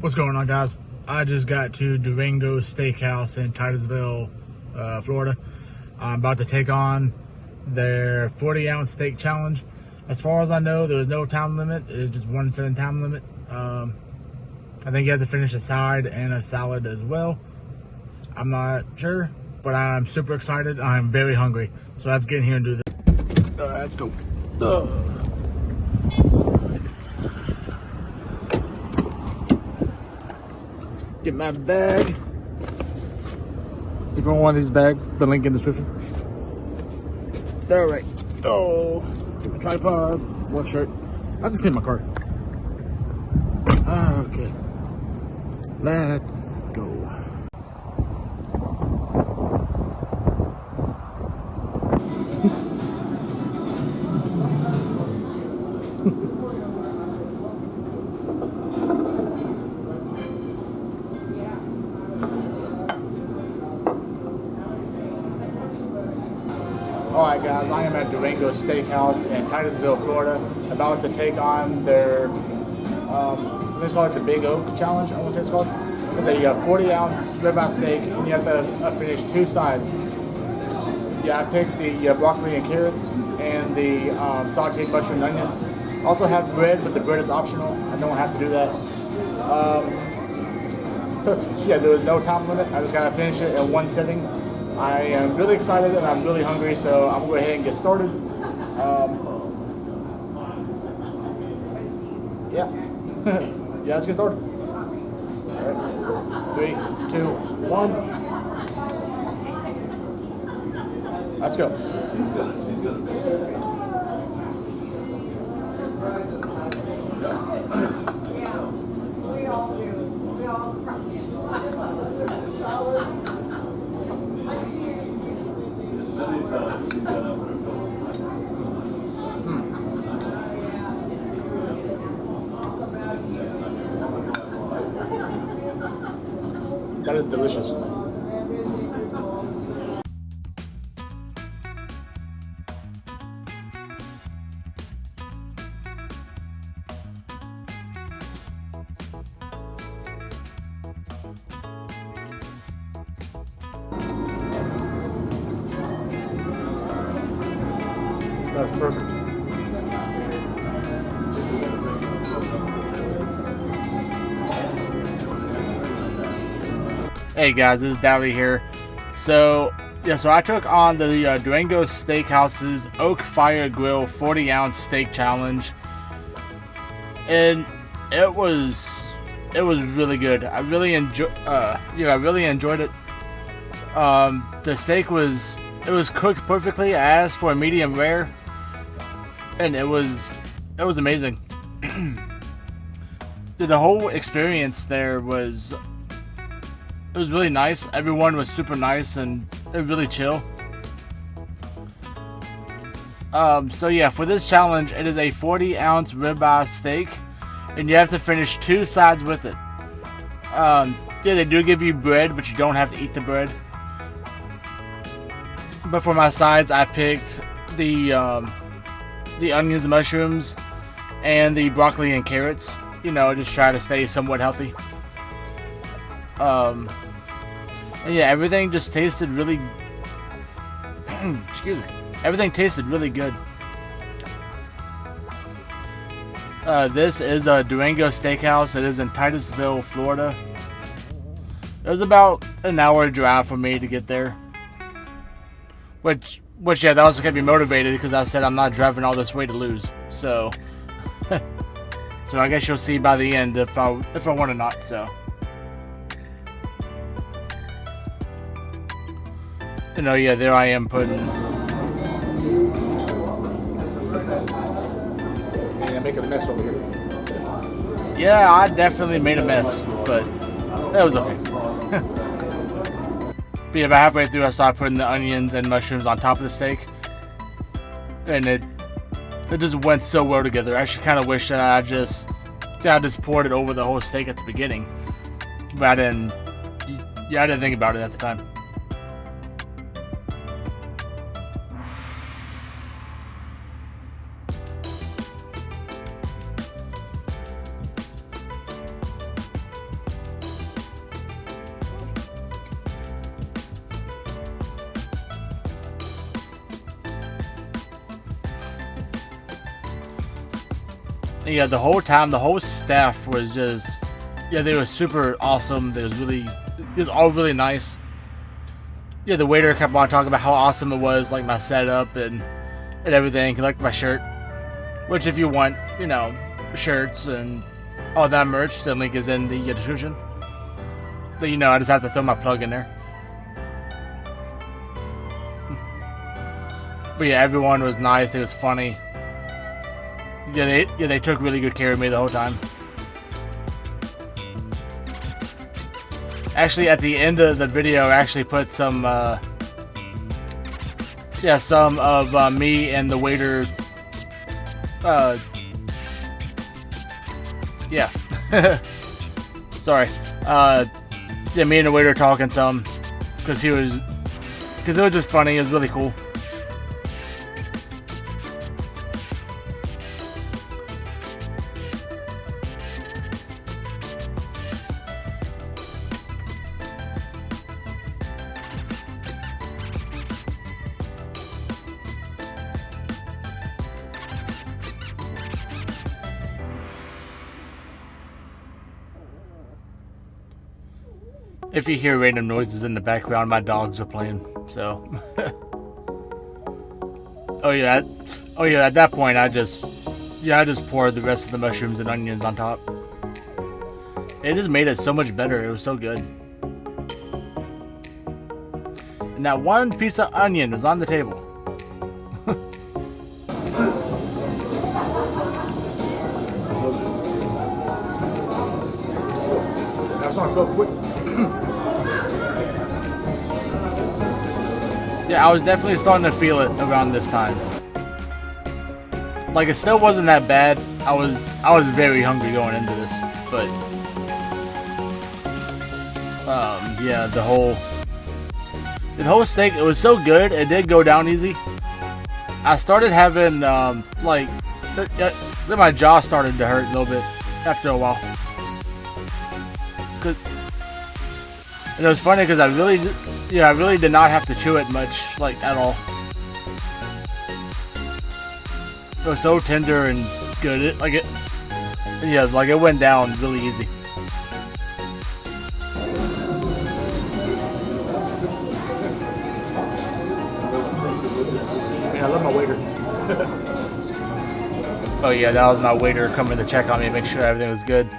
What's going on, guys? I just got to Durango Steakhouse in Titusville, Florida. I'm about to take on their 40-ounce steak challenge. As far as I know, there was no time limit. It was just 1 setting time limit. I think you have to finish a side and a salad as well. I'm not sure, but I'm super excited. I'm very hungry. So let's get in here and do this. Let's go. Get my bag. If you want one of these bags, the link in the description. All right. Oh, get my tripod, one shirt. I just cleaned my car. Okay. Let's go. Alright guys, I am at Durango Steakhouse in Titusville, Florida, about to take on their, let's call it the Big Oak Challenge, I want to say it's called. It's a 40-ounce ribeye steak, and you have to finish 2 sides. Yeah, I picked the broccoli and carrots, and the sautéed mushroom and onions. Also have bread, but the bread is optional. I don't have to do that. Yeah, there was no time limit. I just got to finish it in 1 sitting. I am really excited and I'm really hungry, so I'm going to go ahead and get started. Yeah. Yeah, let's get started. All right. 3, 2, 1. Let's go. That is delicious. That's perfect. Hey guys, this is Dubby here. So I took on the Durango Steakhouse's Oak Fire Grill 40-ounce steak challenge, and it was really good. I really enjoyed it. The steak was cooked perfectly. I asked for a medium rare, and it was amazing. The whole experience there was really nice. Everyone was super nice and really chill. So yeah, for this challenge, it is a 40-ounce ribeye steak, and you have to finish 2 sides with it. Yeah, they do give you bread, but you don't have to eat the bread. But for my sides, I picked the onions, mushrooms, and the broccoli and carrots. You know, just try to stay somewhat healthy. And yeah, everything just tasted really excuse me. Everything tasted really good. This is a Durango Steakhouse. It is in Titusville, Florida. It was about an hour drive for me to get there. Which yeah, that was gonna be motivated because I said I'm not driving all this way to lose. So so I guess you'll see by the end if I want or not. So. You know, yeah, there I am putting. Yeah, making a mess over here. Yeah, I definitely made a mess, but that was okay. But yeah, about halfway through, I started putting the onions and mushrooms on top of the steak, and it just went so well together. I actually kind of wish that I just poured it over the whole steak at the beginning, but I didn't think about it at the time. Yeah, the whole time, the whole staff was just, yeah, they were super awesome. It was all really nice. Yeah, the waiter kept on talking about how awesome it was, like my setup and everything, like my shirt. Which, if you want, you know, shirts and all that merch, the link is in the description. So, you know, I just have to throw my plug in there. But yeah, everyone was nice. It was funny. Yeah, they took really good care of me the whole time. Actually, at the end of the video, I actually put some of me and the waiter. Yeah. Sorry. Yeah, me and the waiter talking some, because it was just funny. It was really cool. If you hear random noises in the background, my dogs are playing, so. Oh yeah, at that point I just poured the rest of the mushrooms and onions on top. It just made it so much better. It was so good. And that one piece of onion was on the table. That's not so quick. Yeah, I was definitely starting to feel it around this time. Like, it still wasn't that bad. I was very hungry going into this, but yeah, the whole steak, it was so good. It did go down easy. I started having like my jaw started to hurt a little bit after a while. And it was funny because I really did not have to chew it much, like, at all. It was so tender and good. It went down really easy. Man, I love my waiter. Oh yeah, that was my waiter coming to check on me and make sure everything was good.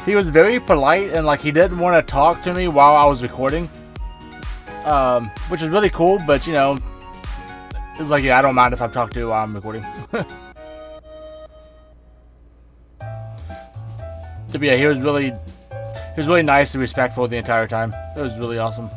He was very polite and like he didn't want to talk to me while I was recording, which is really cool. But you know, it's like, yeah, I don't mind if I talk to you while I'm recording. But yeah, he was really nice and respectful the entire time. It was really awesome.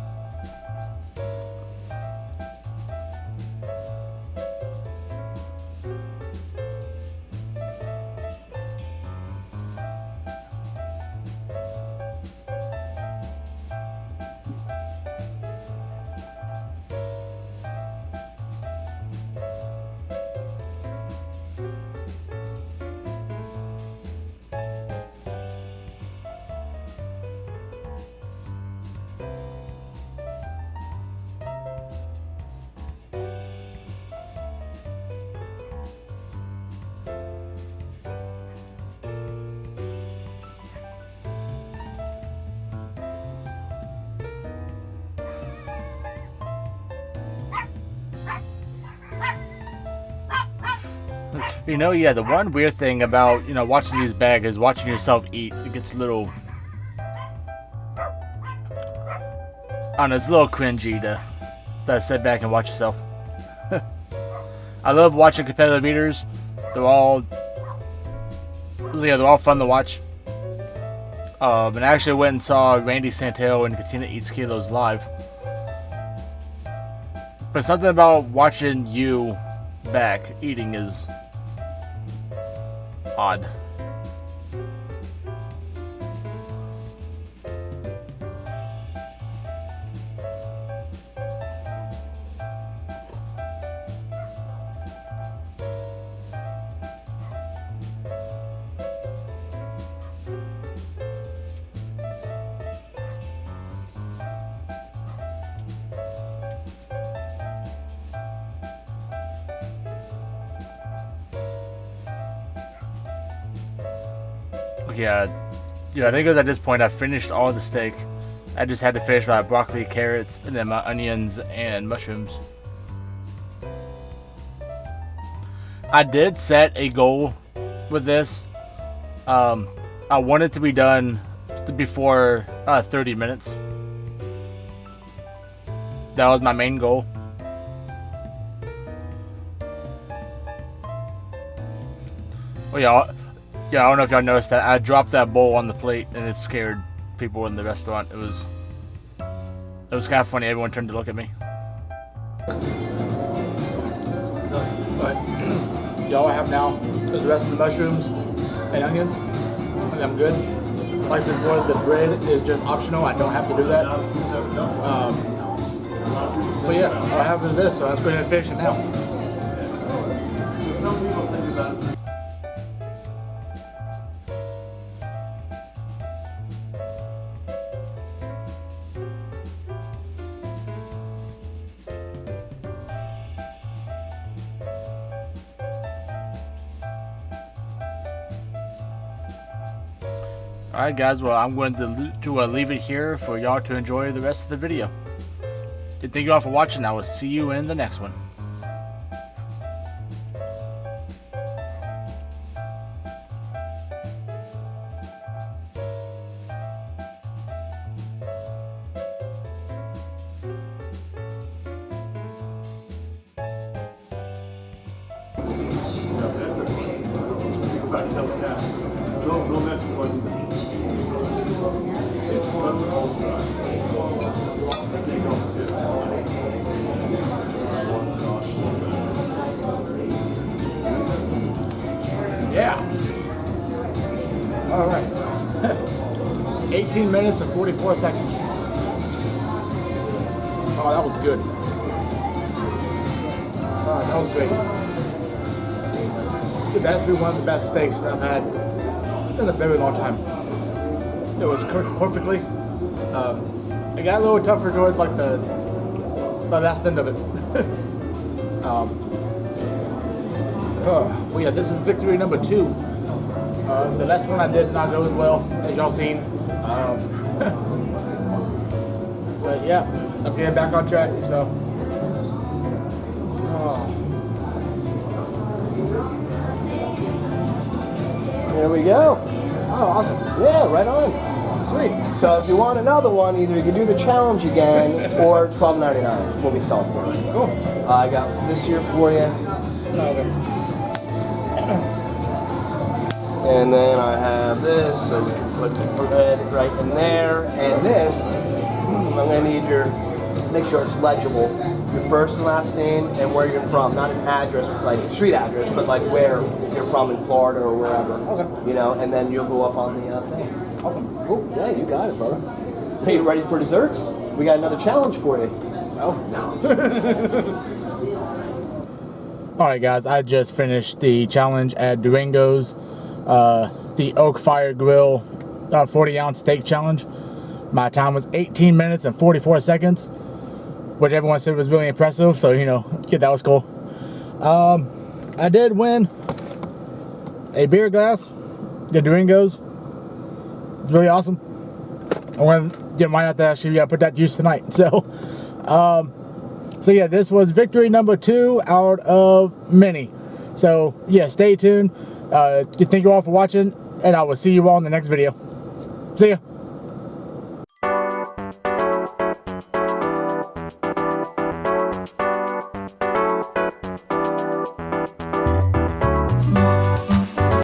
You know, yeah, the one weird thing about, you know, watching these bags is watching yourself eat. It gets a little, I don't know, it's a little cringy to sit back and watch yourself. I love watching competitive eaters. They're all fun to watch. And I actually went and saw Randy Santel and Katina Eats Kilos live. But something about watching you back eating is odd. Yeah, I think it was at this point I finished all the steak. I just had to finish my broccoli, carrots, and then my onions and mushrooms. I did set a goal with this. I want it to be done before 30 minutes. That was my main goal. Oh yeah, I don't know if y'all noticed that I dropped that bowl on the plate and it scared people in the restaurant. It was kind of funny. Everyone turned to look at me. But all I have now is the rest of the mushrooms and onions, and I'm good. Like I said before, the bread is just optional. I don't have to do that. But yeah, all I have is this, so let's go ahead and finish it now. Alright guys, well I'm going to leave it here for y'all to enjoy the rest of the video. And thank you all for watching. I will see you in the next one. Yeah. All right. 18 minutes and 44 seconds. Oh, that was good. Oh, that was great. Dude, that has to be one of the best steaks that I've had in a very long time. It was cooked perfectly. It got a little tougher towards like the last end of it. Well, yeah, this is victory number 2. The last one I did not go as well, as y'all seen. But yeah, I'm getting back on track, so. There we go. Oh, awesome. Yeah, right on. Sweet. So if you want another one, either you can do the challenge again or $12.99 will be sold for it. Cool. I got this here for you. Okay. And then I have this, so we can put the bread right in there. And this, I'm gonna need make sure it's legible. Your first and last name and where you're from, not an address, like street address, but like where you're from in Florida or wherever. Okay. You know, and then you'll go up on the thing. Awesome. Cool. Yeah, you got it, brother. Hey, you ready for desserts? We got another challenge for you. Oh, No. Alright guys, I just finished the challenge at Durango's, the Oak Fire Grill 40-ounce steak challenge. My time was 18 minutes and 44 seconds, which everyone said was really impressive, so you know, that was cool. I did win a beer glass, the Durango's. It's really awesome. Might have to actually put that to use tonight. So yeah, this was victory number 2 out of many. So yeah, stay tuned. Thank you all for watching, and I will see you all in the next video. See ya.